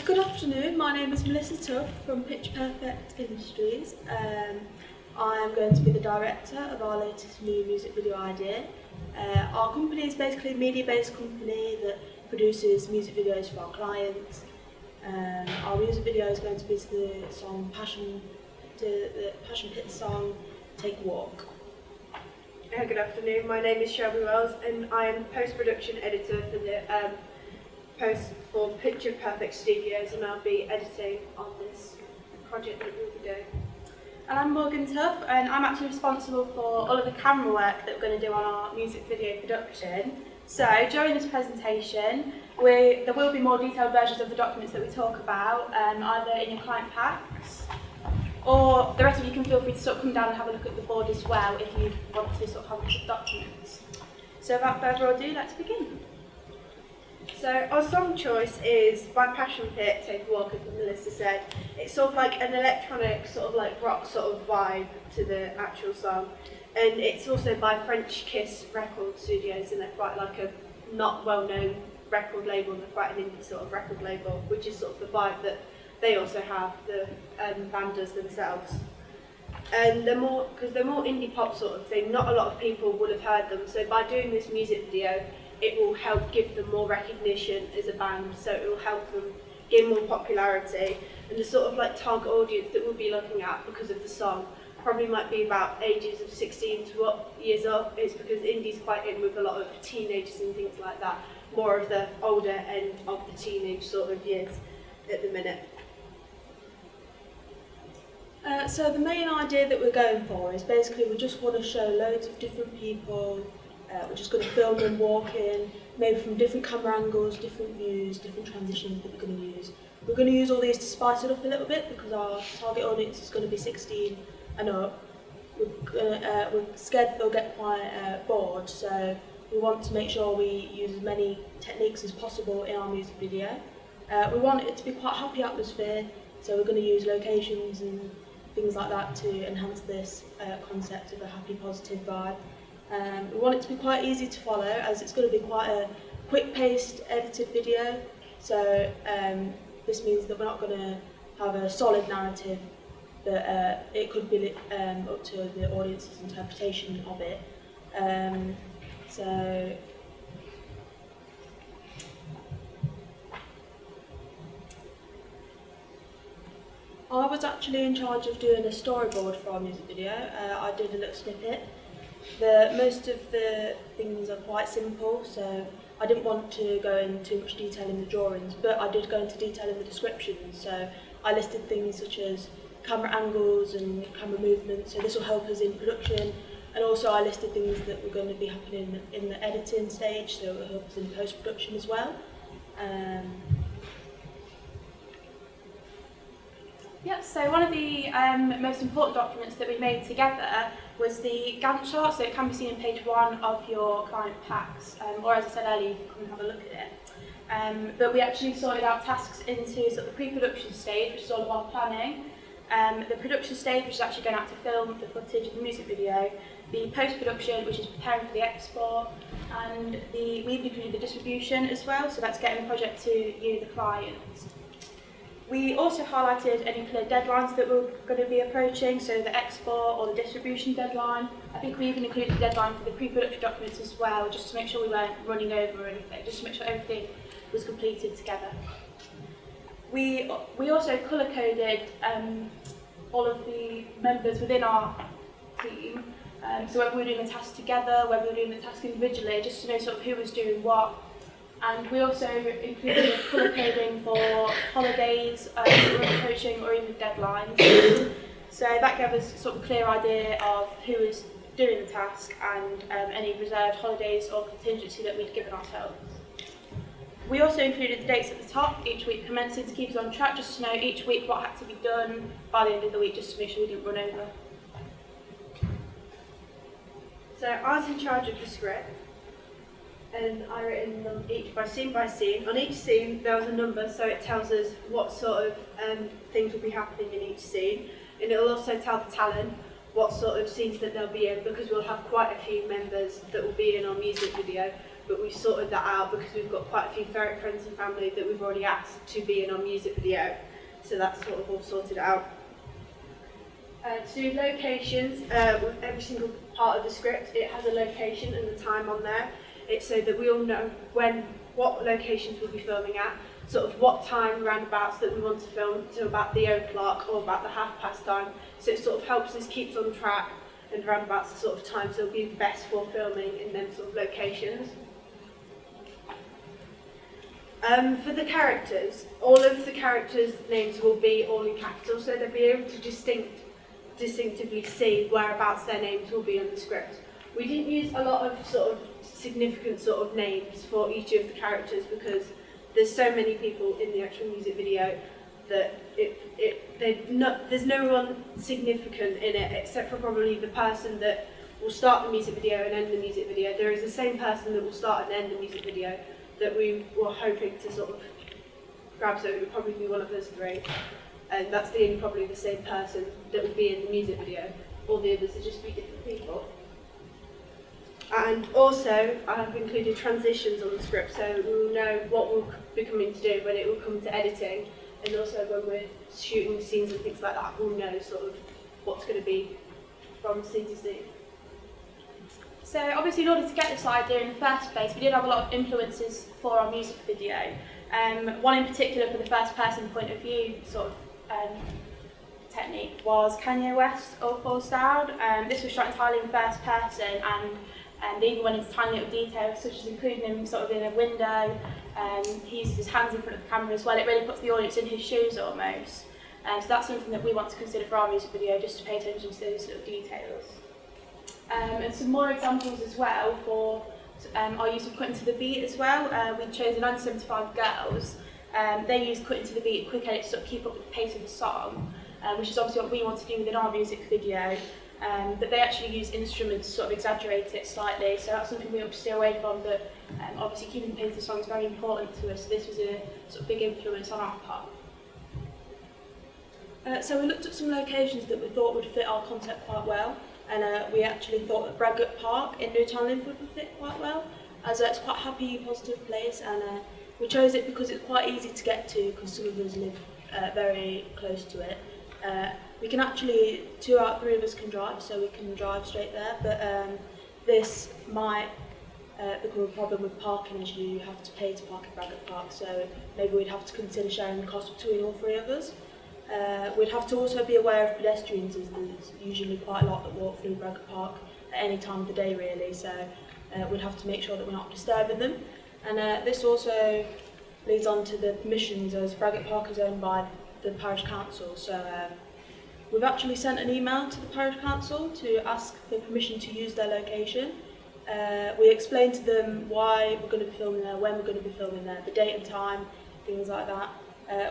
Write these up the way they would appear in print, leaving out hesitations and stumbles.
Good afternoon, my name is Melissa Tuff from Pitch Perfect Industries. I am going to be the director of our latest new music video idea. Our company is basically a media-based company that produces music videos for our clients. Our music video is going to be the song the Passion Pit song, Take a Walk. Good afternoon, my name is Shelby Wells and I am post-production editor for the post for Picture Perfect Studios, and I'll be editing on this project that we'll be doing. And I'm Morgan Tuff, and I'm actually responsible for all of the camera work that we're going to do on our music video production. So during this presentation, there will be more detailed versions of the documents that we talk about, either in your client packs, or the rest of you can feel free to sort of come down and have a look at the board as well if you want to sort of have a look at the documents. So without further ado, let's begin. So our song choice is by Passion Pit, Take a Walk, as Melissa said. It's sort of like an electronic, sort of like rock sort of vibe to the actual song. And it's also by French Kiss Record Studios, and they're quite like a not well-known record label, they're quite an indie sort of record label, which is sort of the vibe that they also have, the band does themselves. And because they're more indie pop sort of thing, not a lot of people will have heard them, so by doing this music video, it will help give them more recognition as a band, so it will help them gain more popularity. And the sort of like target audience that we'll be looking at because of the song probably might be about ages of 16 to years up. It's because indie's quite in with a lot of teenagers and things like that, more of the older end of the teenage sort of years at the minute. So the main idea that we're going for is basically we just want to show loads of different people. We're just going to film them walking, maybe from different camera angles, different views, different transitions that we're going to use. We're going to use all these to spice it up a little bit because our target audience is going to be 16 and up. We're scared they'll get quite bored, so we want to make sure we use as many techniques as possible in our music video. We want it to be quite a happy atmosphere, so we're going to use locations and things like that to enhance this concept of a happy, positive vibe. We want it to be quite easy to follow, as it's going to be quite a quick-paced, edited video. So this means that we're not going to have a solid narrative, but it could be up to the audience's interpretation of it. I was actually in charge of doing a storyboard for our music video. I did a little snippet. Most of the things are quite simple, so I didn't want to go in too much detail in the drawings, but I did go into detail in the descriptions. So I listed things such as camera angles and camera movement, so this will help us in production. And also I listed things that were going to be happening in the editing stage, so it will help us in post-production as well. Yeah, so one of the most important documents that we made together was the Gantt chart, so it can be seen on page 1 of your client packs, or as I said earlier, you can come and have a look at it. But we actually sorted out tasks into sort of the pre-production stage, which is all about planning, the production stage, which is actually going out to film the footage of the music video, the post-production, which is preparing for the export, and we've included the distribution as well, so that's getting the project to you, the client. We also highlighted any clear deadlines that we're going to be approaching, so the export or the distribution deadline. I think we even included the deadline for the pre-production documents as well, just to make sure we weren't running over or anything, just to make sure everything was completed together. We also colour-coded all of the members within our team, so whether we were doing the task together, whether we were doing the task individually, just to know sort of who was doing what. And we also included colour coding for holidays, approaching, or even deadlines. So that gave us sort of a clear idea of who was doing the task and any reserved holidays or contingency that we'd given ourselves. We also included the dates at the top, each week commencing, to keep us on track, just to know each week what had to be done by the end of the week, just to make sure we didn't run over. So I was in charge of the script, and I written them each by scene by scene. On each scene there was a number, so it tells us what sort of things will be happening in each scene, and it will also tell the talent what sort of scenes that they'll be in, because we'll have quite a few members that will be in our music video, but we sorted that out because we've got quite a few friends and family that we've already asked to be in our music video. So that's sort of all sorted out. To do locations, with every single part of the script, it has a location and the time on there. It's so that we all know what locations we'll be filming at, sort of what time roundabouts that we want to film, to about the o'clock or about the past time. So it sort of helps us keep on track and roundabouts the sort of times that will be best for filming in them sort of locations. For the characters, all of the characters' names will be all in capital, so they'll be able to distinctively see whereabouts their names will be on the script. We didn't use a lot of sort of significant sort of names for each of the characters because there's so many people in the actual music video that there's no one significant in it except for probably the person that will start the music video and end the music video. There is the same person that will start and end the music video that we were hoping to sort of grab, so it would probably be one of those three. And that's probably the same person that will be in the music video. All the others will just be different people. And also, I have included transitions on the script, so we will know what we'll be coming to do when it will come to editing, and also when we're shooting scenes and things like that, we'll know sort of what's going to be from scene to scene. So obviously in order to get this idea in the first place, we did have a lot of influences for our music video. One in particular for the first person point of view sort of technique was Kanye West, All Falls Down. This was shot entirely in first person, and they even went into tiny little details such as including him sort of in a window. He uses his hands in front of the camera as well. It really puts the audience in his shoes almost. So that's something that we want to consider for our music video, just to pay attention to those little details. And some more examples as well for our use of cutting to the beat as well. We chose the 1975 Girls. They use cutting to the beat, quick edits to sort of keep up with the pace of the song, which is obviously what we want to do within our music video. But they actually use instruments to sort of exaggerate it slightly, so that's something we want to steer away from, but obviously keeping the pace of the song is very important to us, so this was a sort of big influence on our part. So we looked at some locations that we thought would fit our concept quite well, and we actually thought that Braggart Park in Newtown Linford would fit quite well, as it's quite a happy, positive place, and we chose it because it's quite easy to get to, because some of us live very close to it. We can actually, 2 out of 3 of us can drive, so we can drive straight there, but this might become a problem with parking, as you have to pay to park at Braggart Park, so maybe we'd have to consider sharing the cost between all 3 of us. We'd have to also be aware of pedestrians, as there's usually quite a lot that walk through Braggart Park at any time of the day really, so we'd have to make sure that we're not disturbing them. And this also leads on to the permissions, as Braggart Park is owned by the parish council, so we've actually sent an email to the parish council to ask for permission to use their location. We explained to them why we're going to be filming there, when we're going to be filming there, the date and time, things like that.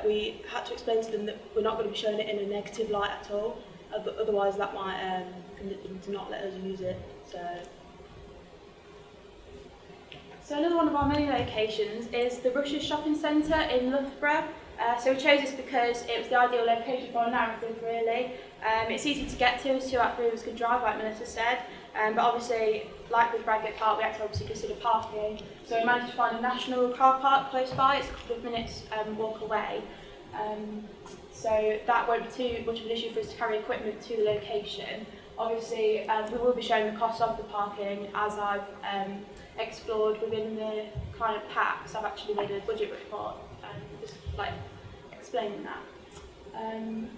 We had to explain to them that we're not going to be showing it in a negative light at all, otherwise that might convince them to not let us use it. So another one of our many locations is the Rush's Shopping Centre in Loughborough. So we chose this because it was the ideal location for our narrative really. It's easy to get to, as 2 out of 3 of us could drive, like Melissa said, but obviously, like with Braggart Park, we had to obviously consider parking. So we managed to find a national car park close by. It's a couple of minutes walk away. So that won't be too much of an issue for us to carry equipment to the location. Obviously, we will be showing the cost of the parking, as I've explored within the client packs. I've actually made a budget report, just like explaining that.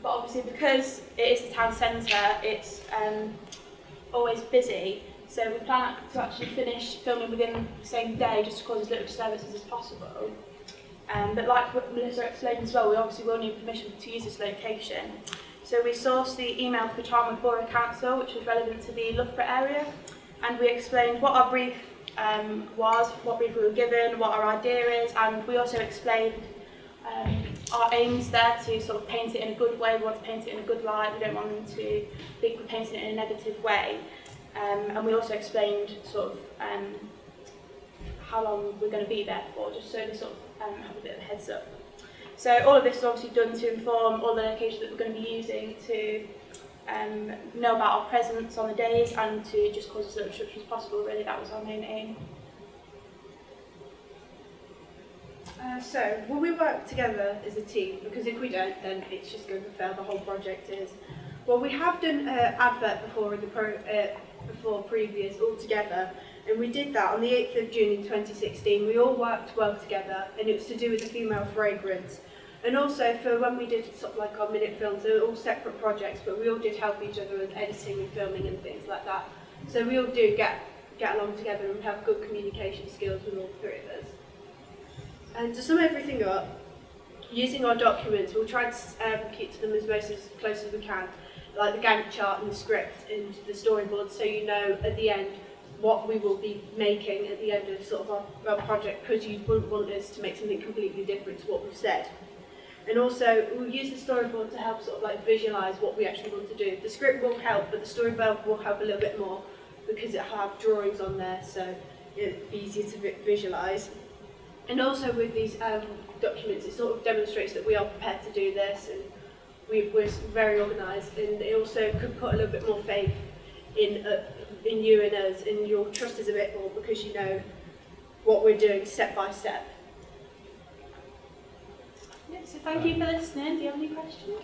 But obviously, because it is the town centre, it's always busy. So we plan to actually finish filming within the same day, just to cause as little disturbances as possible. But like what Melissa explained as well, we obviously will need permission to use this location. So we sourced the email for Charmwood Borough Council, which was relevant to the Loughborough area, and we explained what our brief was, what brief we were given, what our idea is, and we also explained our aims there to sort of paint it in a good way. We want to paint it in a good light. We don't want them to think we're painting it in a negative way. And we also explained sort of how long we're going to be there for, just so they sort of have a bit of a heads up. So all of this is obviously done to inform all the locations that we're going to be using to know about our presence on the days and to just cause as little disruption as possible. Really, that was our main aim. Will we work together as a team? Because if we don't, then it's just going to fail. The whole project is. Well, we have done an advert before in the before previous all together, and we did that on the 8th of June in 2016. We all worked well together, and it was to do with the female fragrance. And also for when we did sort of like our minute films, they were all separate projects, but we all did help each other with editing and filming and things like that. So we all do get along together and have good communication skills with all three of us. And to sum everything up, using our documents, we'll try to keep to them as close as we can, like the Gantt chart and the script and the storyboard, so you know at the end what we will be making at the end of sort of our project, because you wouldn't want us to make something completely different to what we've said. And also, we'll use the storyboard to help sort of like visualise what we actually want to do. The script will help, but the storyboard will help a little bit more because it'll have drawings on there, so it'll be easier to visualise. And also with these documents, it sort of demonstrates that we are prepared to do this, and we're very organised, and it also could put a little bit more faith in you and us, and you'll trust us a bit more because you know what we're doing step by step. Yeah, so thank you for listening. Do you have any questions?